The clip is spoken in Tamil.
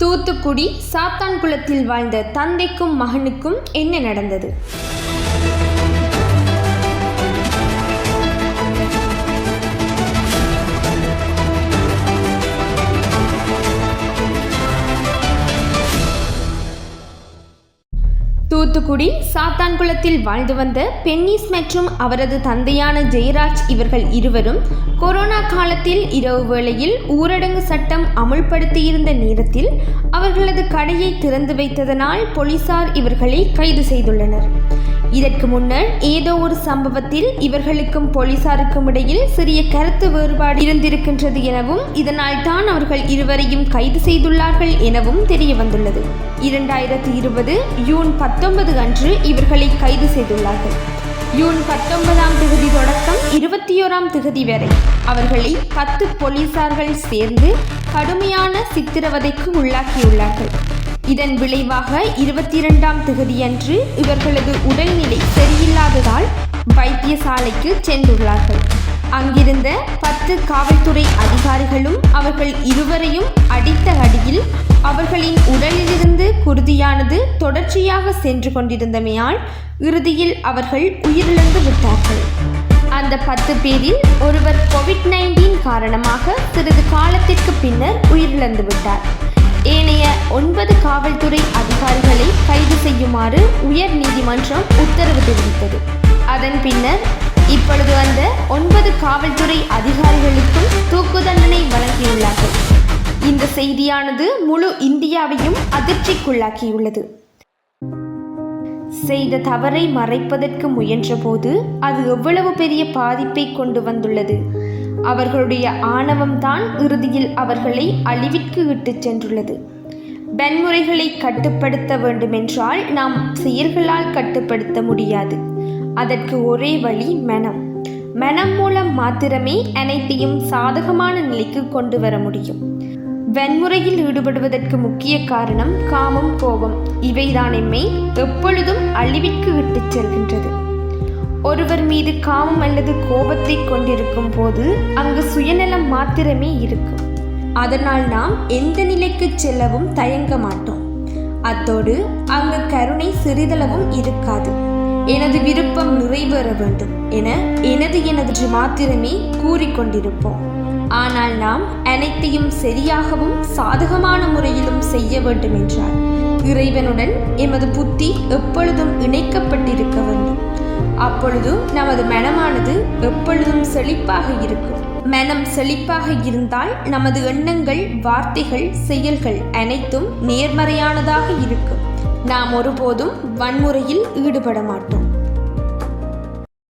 தூத்துக்குடி சாத்தான்குளத்தில் வாழ்ந்த தந்தைக்கும் மகனுக்கும் என்ன நடந்தது? தூத்துக்குடி சாத்தான்குளத்தில் வாழ்ந்து வந்த பென்னிஸ் மற்றும் அவரது தந்தையான ஜெயராஜ் இவர்கள் இருவரும் கொரோனா காலத்தில் இரவு வேளையில் ஊரடங்கு சட்டம் அமுல்படுத்தியிருந்த நேரத்தில் அவர்களது கடையை திறந்து வைத்ததனால் போலீசார் இவர்களை கைது செய்துள்ளனர். இதற்கு முன்னர் ஏதோ ஒரு சம்பவத்தில் இவர்களுக்கும் போலீசாருக்கும் இடையில் சிறிய கருத்து வேறுபாடு இருந்திருக்கின்றது எனவும் இதனால் தான் அவர்கள் இருவரையும் கைது செய்துள்ளார்கள் எனவும் தெரிய வந்துள்ளது. 2020 ஜூன் 19 அன்று இவர்களை கைது செய்துள்ளார்கள். ஜூன் 19ஆம் தேதி தொடக்கம் 21ஆம் தேதி வரை அவர்களை 10 போலீசார்கள் சேர்ந்து கடுமையான சித்திரவதைக்கு உள்ளாக்கியுள்ளார்கள். இதன் விளைவாக 22ஆம் தேதியன்று இவர்களது உடல்நிலை சரியில்லாததால் வைத்தியசாலைக்கு சென்றுள்ளார்கள். அங்கிருந்த 10 காவல்துறை அதிகாரிகளும் அவர்கள் இருவரையும் அடித்த அடியில் அவர்களின் உடலிலிருந்து குருதியானது தொடர்ச்சியாக சென்று கொண்டிருந்தமையால் இறுதியில் அவர்கள் உயிரிழந்து விட்டார்கள். அந்த 10 பேரில் ஒருவர் கோவிட்-19 காரணமாக சிறிது காலத்திற்கு பின்னர் உயிரிழந்து விட்டார். ஏனைய 9 காவல்துறை அதிகாரிகளை கைது செய்யுமாறு உயர் நீதிமன்றம் உத்தரவு தெரிவித்தது. அதன் பின்னர் இப்பொழுது அந்த 9 காவல்துறை அதிகாரிகளுக்கும் தூக்கு தண்டனை வழங்கியுள்ளார்கள். இந்த செய்தியானது முழு இந்தியாவையும் அதிர்ச்சிக்குள்ளாக்கியுள்ளது. செய்த தவறை மறைப்பதற்கு முயன்றபோது அது எவ்வளவு பெரிய பாதிப்பை கொண்டு வந்துள்ளது. அவர்களுடைய ஆணவம்தான் இறுதியில் அவர்களை அழிவிற்கு இட்டுச் சென்றுள்ளது. வன்முறைகளை கட்டுப்படுத்த வேண்டுமென்றால் நாம் செயல்களால் கட்டுப்படுத்த முடியாது. அதற்கு ஒரே வழி மனம் மூலம் மாத்திரமே அனைத்தையும் சாதகமான நிலைக்கு கொண்டு வர முடியும். வன்முறையில் ஈடுபடுவதற்கு முக்கிய காரணம் காமம், கோபம். இவைதான் எம்மை எப்பொழுதும் அழிவிற்கு இட்டுச் செல்கின்றது. ஒருவர் மீது காமம் அல்லது கோபத்தை கொண்டிருக்கும் போது அங்கு சுயநலம் மாத்திரமே இருக்கும். அதனால் நாம் எந்த நிலைக்கு செல்லவும் தயங்க மாட்டோம். அத்தோடு அங்கு கருணை சிறிதளவும் இருக்காது. எனது விருப்பம் நிறைவேற வேண்டும் என எனது மாத்திரமே கூறிக்கொண்டிருப்போம். ஆனால் நாம் அனைத்தையும் சரியாகவும் சாதகமான முறையிலும் செய்ய வேண்டும் என்றால் இறைவனுடன் எமது புத்தி எப்பொழுதும் இணைக்கப்பட்டிருக்க வேண்டும். அப்பொழுது நமது மனமானது எப்பொழுதும் செழிப்பாக இருக்கும். மனம் செழிப்பாக இருந்தால் நமது எண்ணங்கள், வார்த்தைகள், செயல்கள் அனைத்தும் நேர்மறையானதாக இருக்கும். நாம் ஒருபோதும் வன்முறையில் ஈடுபட மாட்டோம்.